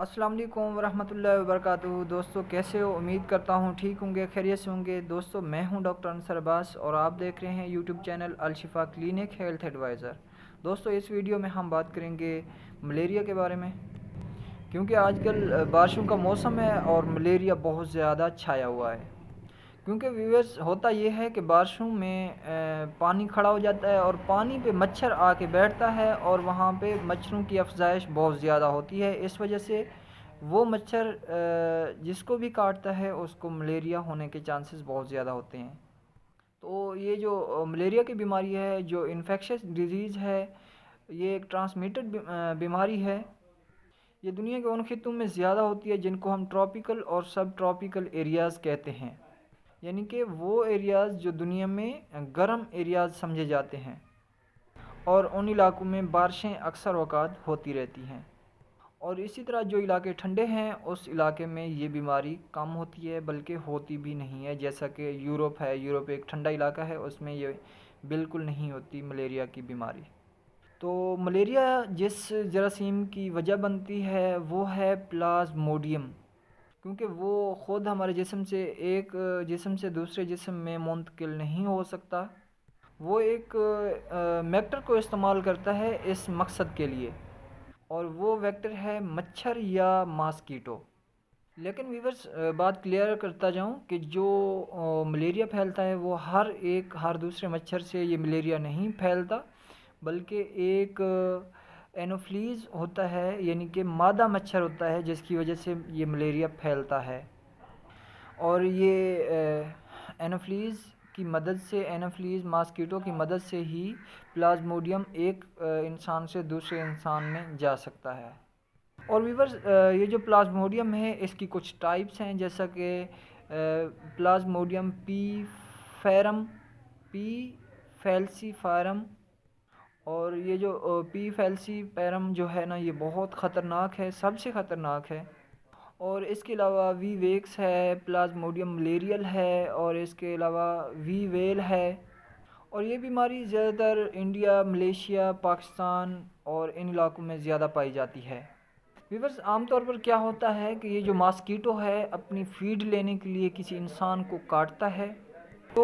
السلام علیکم ورحمۃ اللہ وبرکاتہ۔ دوستو کیسے ہو؟ امید کرتا ہوں ٹھیک ہوں گے، خیریت سے ہوں گے۔ دوستو میں ہوں ڈاکٹر انصر عباس اور آپ دیکھ رہے ہیں YouTube channel Al-Shifa clinic health adviser. دوستو اس ویڈیو میں ہم بات کریں گے ملیریا کے بارے میں، کیونکہ آج کل بارشوں کا موسم ہے اور ملیریا بہت زیادہ چھایا ہوا ہے۔ کیونکہ ویورز ہوتا یہ ہے کہ بارشوں میں پانی کھڑا ہو جاتا ہے اور پانی پہ مچھر آ کے بیٹھتا ہے اور وہاں پہ مچھروں کی افزائش بہت زیادہ ہوتی ہے۔ اس وجہ سے وہ مچھر جس کو بھی کاٹتا ہے اس کو ملیریا ہونے کے چانسز بہت زیادہ ہوتے ہیں۔ تو یہ جو ملیریا کی بیماری ہے، جو انفیکشس ڈیزیز ہے، یہ ایک ٹرانسمیٹڈ بیماری ہے۔ یہ دنیا کے ان خطوں میں زیادہ ہوتی ہے جن کو ہم ٹراپیکل اور سب ٹراپیکل ایریاز کہتے ہیں، یعنی کہ وہ ایریاز جو دنیا میں گرم ایریاز سمجھے جاتے ہیں، اور ان علاقوں میں بارشیں اکثر اوقات ہوتی رہتی ہیں۔ اور اسی طرح جو علاقے ٹھنڈے ہیں اس علاقے میں یہ بیماری کم ہوتی ہے، بلکہ ہوتی بھی نہیں ہے، جیسا کہ یورپ ہے۔ یورپ ایک ٹھنڈا علاقہ ہے، اس میں یہ بالکل نہیں ہوتی ملیریا کی بیماری۔ تو ملیریا جس جراثیم کی وجہ بنتی ہے وہ ہے پلازموڈیم، کیونکہ وہ خود ہمارے جسم سے ایک جسم سے دوسرے جسم میں منتقل نہیں ہو سکتا۔ وہ ایک ویکٹر کو استعمال کرتا ہے اس مقصد کے لیے، اور وہ ویکٹر ہے مچھر یا ماسکیٹو۔ لیکن ویورز بات کلیئر کرتا جاؤں کہ جو ملیریا پھیلتا ہے وہ ہر دوسرے مچھر سے یہ ملیریا نہیں پھیلتا، بلکہ ایک اینوفلیز ہوتا ہے، یعنی کہ مادہ مچھر ہوتا ہے جس کی وجہ سے یہ ملیریا پھیلتا ہے۔ اور یہ اینوفلیز کی مدد سے، اینوفلیز ماسکیٹو کی مدد سے ہی پلازموڈیم ایک انسان سے دوسرے انسان میں جا سکتا ہے۔ اور ویورز یہ جو پلازموڈیم ہے اس کی کچھ ٹائپس ہیں، جیسا کہ پلازموڈیم پی فیلسی فارم، اور یہ جو پی فیلسی پیرم جو ہے نا، یہ بہت خطرناک ہے، سب سے خطرناک ہے۔ اور اس کے علاوہ وی ویکس ہے، پلازموڈیم ملیریل ہے، اور اس کے علاوہ وی ویل ہے۔ اور یہ بیماری زیادہ تر انڈیا، ملیشیا، پاکستان اور ان علاقوں میں زیادہ پائی جاتی ہے۔ ویورز عام طور پر کیا ہوتا ہے کہ یہ جو ماسکیٹو ہے اپنی فیڈ لینے کے لیے کسی انسان کو کاٹتا ہے، تو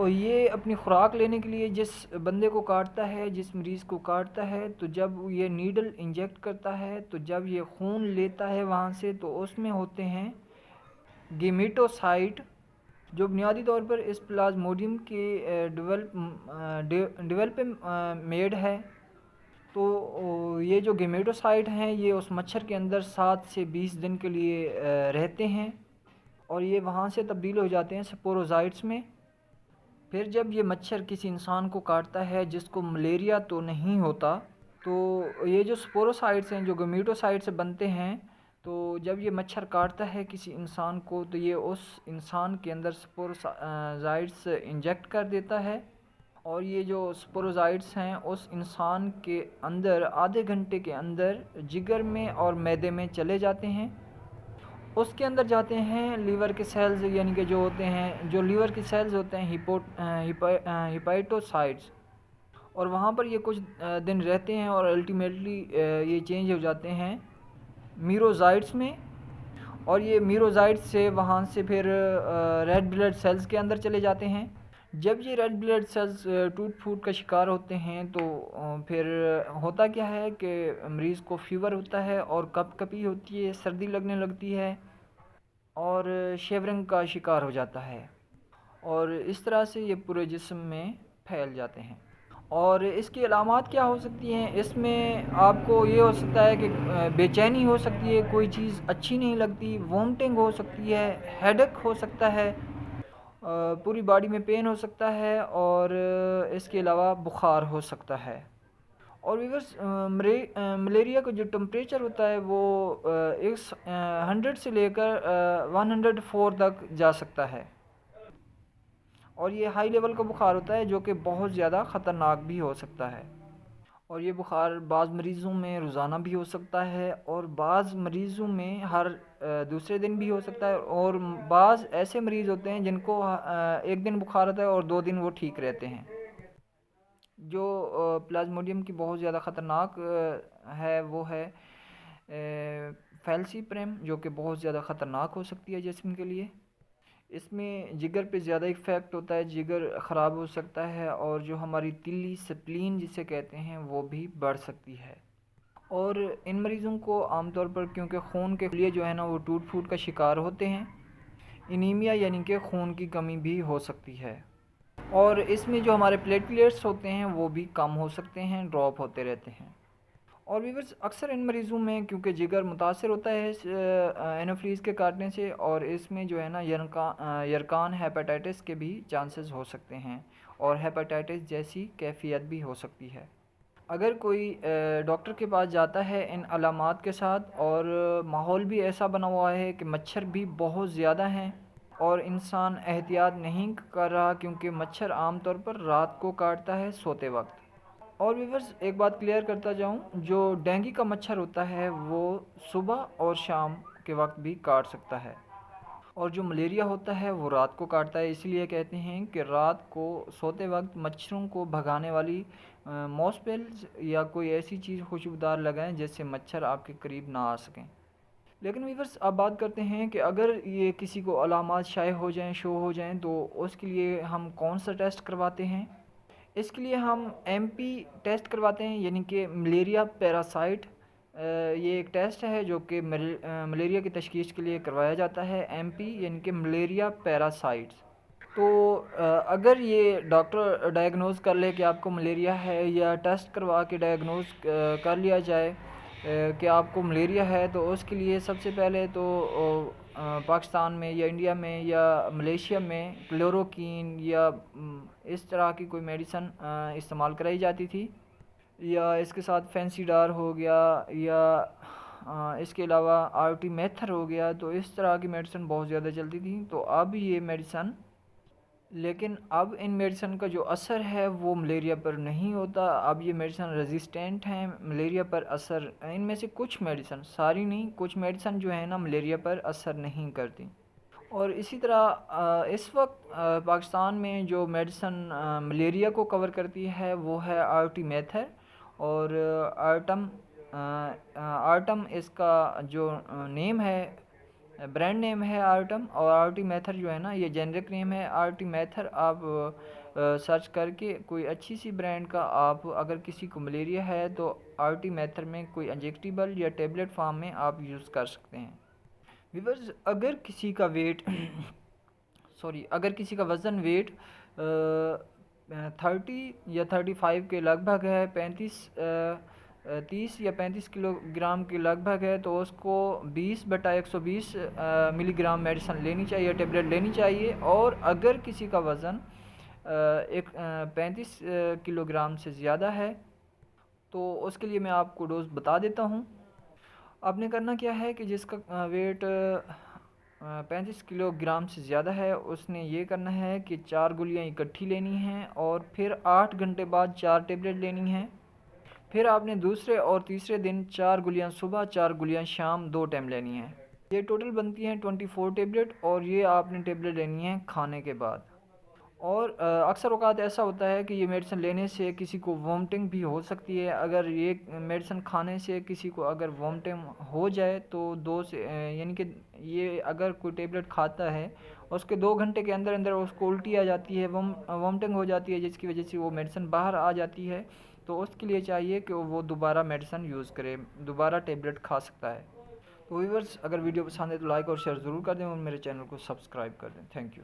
یہ اپنی خوراک لینے کے لیے جس بندے کو کاٹتا ہے، جس مریض کو کاٹتا ہے، تو جب یہ نیڈل انجیکٹ کرتا ہے، تو جب یہ خون لیتا ہے وہاں سے، تو اس میں ہوتے ہیں گیمیٹوسائٹ، جو بنیادی طور پر اس پلازموڈیم کی ڈیولپ میڈ ہے۔ تو یہ جو گیمیٹوسائٹ ہیں یہ اس مچھر کے اندر 7 سے 20 دن کے لیے رہتے ہیں، اور یہ وہاں سے تبدیل ہو جاتے ہیں سپوروزائٹس میں۔ پھر جب یہ مچھر کسی انسان کو کاٹتا ہے جس کو ملیریا تو نہیں ہوتا، تو یہ جو سپوروسائٹس ہیں جو گیمیٹوسائٹ سے بنتے ہیں، تو جب یہ مچھر کاٹتا ہے کسی انسان کو تو یہ اس انسان کے اندر سپوروزائٹس انجیکٹ کر دیتا ہے، اور یہ جو سپوروزائٹس ہیں اس انسان کے اندر آدھے گھنٹے کے اندر جگر میں اور معدے میں چلے جاتے ہیں۔ اس کے اندر جاتے ہیں لیور کے سیلز، یعنی کہ جو ہوتے ہیں، جو لیور کے سیلز ہوتے ہیں ہیپیٹوسائٹس، اور وہاں پر یہ کچھ دن رہتے ہیں اور الٹیمیٹلی یہ چینج ہو جاتے ہیں میروزائٹس میں، اور یہ میروزائٹس سے وہاں سے پھر ریڈ بلڈ سیلز کے اندر چلے جاتے ہیں۔ جب یہ ریڈ بلڈ سیلز ٹوٹ پھوٹ کا شکار ہوتے ہیں تو پھر ہوتا کیا ہے کہ مریض کو فیور ہوتا ہے اور کپ کپی ہوتی ہے، سردی لگنے لگتی ہے، اور شیورنگ کا شکار ہو جاتا ہے، اور اس طرح سے یہ پورے جسم میں پھیل جاتے ہیں۔ اور اس کی علامات کیا ہو سکتی ہیں؟ اس میں آپ کو یہ ہو سکتا ہے کہ بے چینی ہو سکتی ہے، کوئی چیز اچھی نہیں لگتی، وومٹنگ ہو سکتی ہے، ہیڈک ہو سکتا ہے، پوری باڈی میں پین ہو سکتا ہے، اور اس کے علاوہ بخار ہو سکتا ہے۔ اور ویورز ملیریا کا جو ٹمپریچر ہوتا ہے وہ 100 سے لے کر 104 تک جا سکتا ہے، اور یہ ہائی لیول کا بخار ہوتا ہے جو کہ بہت زیادہ خطرناک بھی ہو سکتا ہے۔ اور یہ بخار بعض مریضوں میں روزانہ بھی ہو سکتا ہے، اور بعض مریضوں میں ہر دوسرے دن بھی ہو سکتا ہے، اور بعض ایسے مریض ہوتے ہیں جن کو ایک دن بخار ہوتا ہے اور 2 دن وہ ٹھیک رہتے ہیں۔ جو پلازموڈیم کی بہت زیادہ خطرناک ہے وہ ہے فیلسیپریم جو کہ بہت زیادہ خطرناک ہو سکتی ہے جسم کے لیے۔ اس میں جگر پہ زیادہ افیکٹ ہوتا ہے، جگر خراب ہو سکتا ہے، اور جو ہماری تلی سپلین جسے کہتے ہیں وہ بھی بڑھ سکتی ہے۔ اور ان مریضوں کو عام طور پر کیونکہ خون کے لیے جو ہے نا وہ ٹوٹ پھوٹ کا شکار ہوتے ہیں، انیمیا یعنی کہ خون کی کمی بھی ہو سکتی ہے، اور اس میں جو ہمارے پلیٹلیٹس ہوتے ہیں وہ بھی کم ہو سکتے ہیں، ڈراپ ہوتے رہتے ہیں۔ اور ویورز اکثر ان مریضوں میں کیونکہ جگر متاثر ہوتا ہے اینوفلیز کے کاٹنے سے، اور اس میں جو ہے نا یرکان ہیپاٹائٹس کے بھی چانسز ہو سکتے ہیں، اور ہیپاٹائٹس جیسی کیفیت بھی ہو سکتی ہے۔ اگر کوئی ڈاکٹر کے پاس جاتا ہے ان علامات کے ساتھ، اور ماحول بھی ایسا بنا ہوا ہے کہ مچھر بھی بہت زیادہ ہیں، اور انسان احتیاط نہیں کر رہا کیونکہ مچھر عام طور پر رات کو کاٹتا ہے سوتے وقت۔ اور ویورز ایک بات کلیئر کرتا جاؤں، جو ڈینگی کا مچھر ہوتا ہے وہ صبح اور شام کے وقت بھی کاٹ سکتا ہے، اور جو ملیریا ہوتا ہے وہ رات کو کاٹتا ہے۔ اس لیے کہتے ہیں کہ رات کو سوتے وقت مچھروں کو بھگانے والی ماسپلز یا کوئی ایسی چیز خوشبودار لگائیں جس سے مچھر آپ کے قریب نہ آ سکیں۔ لیکن ویورز اب بات کرتے ہیں کہ اگر یہ کسی کو علامات شائع ہو جائیں، شو ہو جائیں، تو اس کے لیے ہم کون سا ٹیسٹ کرواتے ہیں؟ اس کے لیے ہم ایم پی ٹیسٹ کرواتے ہیں، یعنی کہ ملیریا پیراسائٹ۔ یہ ایک ٹیسٹ ہے جو کہ ملیریا کی تشخیص کے لیے کروایا جاتا ہے، ایم پی یعنی کہ ملیریا پیراسائٹس۔ تو اگر یہ ڈاکٹر ڈائگنوز کر لے کہ آپ کو ملیریا ہے، یا ٹیسٹ کروا کے ڈائگنوز کر لیا جائے کہ آپ کو ملیریا ہے، تو اس کے لیے سب سے پہلے تو پاکستان میں یا انڈیا میں یا ملیشیا میں کلوروکین یا اس طرح کی کوئی میڈیسن استعمال کرائی جاتی تھی، یا اس کے ساتھ فینسی ڈار ہو گیا، یا اس کے علاوہ آرٹی میتھر ہو گیا۔ تو اس طرح کی میڈیسن بہت زیادہ چلتی تھیں۔ تو اب یہ میڈیسن، لیکن اب ان میڈیسن کا جو اثر ہے وہ ملیریا پر نہیں ہوتا۔ اب یہ میڈیسن ریزسٹنٹ ہیں ملیریا پر اثر، ان میں سے کچھ میڈیسن، ساری نہیں، کچھ میڈیسن جو ہیں نا ملیریا پر اثر نہیں کرتی۔ اور اسی طرح اس وقت پاکستان میں جو میڈیسن ملیریا کو کور کرتی ہے وہ ہے آرٹی میتھر اور آرٹم اس کا جو نیم ہے، برانڈ نیم ہے آرٹم، اور آرٹی میتھر جو ہے نا یہ جنرک نیم ہے آرٹی میتھر۔ آپ سرچ کر کے کوئی اچھی سی برانڈ کا، آپ اگر کسی کو ملیریا ہے تو آرٹی میتھر میں کوئی انجیکٹیبل یا ٹیبلٹ فارم میں آپ یوز کر سکتے ہیں۔ ویورز اگر کسی کا وزن ویٹ 30 یا 35 کے لگ بھگ ہے، 30 یا 35 کلو گرام کے لگ بھگ ہے، تو اس کو 20/120 ملی گرام میڈیسن لینی چاہیے، ٹیبلٹ لینی چاہیے۔ اور اگر کسی کا وزن 35 کلو گرام سے زیادہ ہے تو اس کے لیے میں آپ کو ڈوز بتا دیتا ہوں۔ آپ نے کرنا کیا ہے کہ جس کا ویٹ 35 کلو گرام سے زیادہ ہے، اس نے یہ کرنا ہے کہ 4 گولیاں اکٹھی لینی ہیں، اور پھر 8 گھنٹے بعد 4 ٹیبلٹ لینی ہیں۔ پھر آپ نے دوسرے اور تیسرے دن 4 گولیاں صبح، 4 گولیاں شام 2 ٹائم لینی ہیں۔ یہ ٹوٹل بنتی ہیں 24 ٹیبلٹ، اور یہ آپ نے ٹیبلٹ لینی ہیں کھانے کے بعد۔ اور اکثر اوقات ایسا ہوتا ہے کہ یہ میڈیسن لینے سے کسی کو وومٹنگ بھی ہو سکتی ہے۔ اگر یہ میڈیسن کھانے سے کسی کو اگر وومٹنگ ہو جائے تو یعنی کہ یہ اگر کوئی ٹیبلٹ کھاتا ہے اس کے 2 گھنٹے کے اندر اس کو الٹی آ جاتی ہے، وومٹنگ ہو جاتی ہے، جس کی وجہ سے وہ میڈیسن باہر آ جاتی ہے، تو اس کے لیے چاہیے کہ وہ دوبارہ میڈیسن یوز کرے، دوبارہ ٹیبلٹ کھا سکتا ہے۔ تو ویورز اگر ویڈیو پسند ہے تو لائک اور شیئر ضرور کر دیں، اور میرے چینل کو سبسکرائب کر دیں۔ Thank you.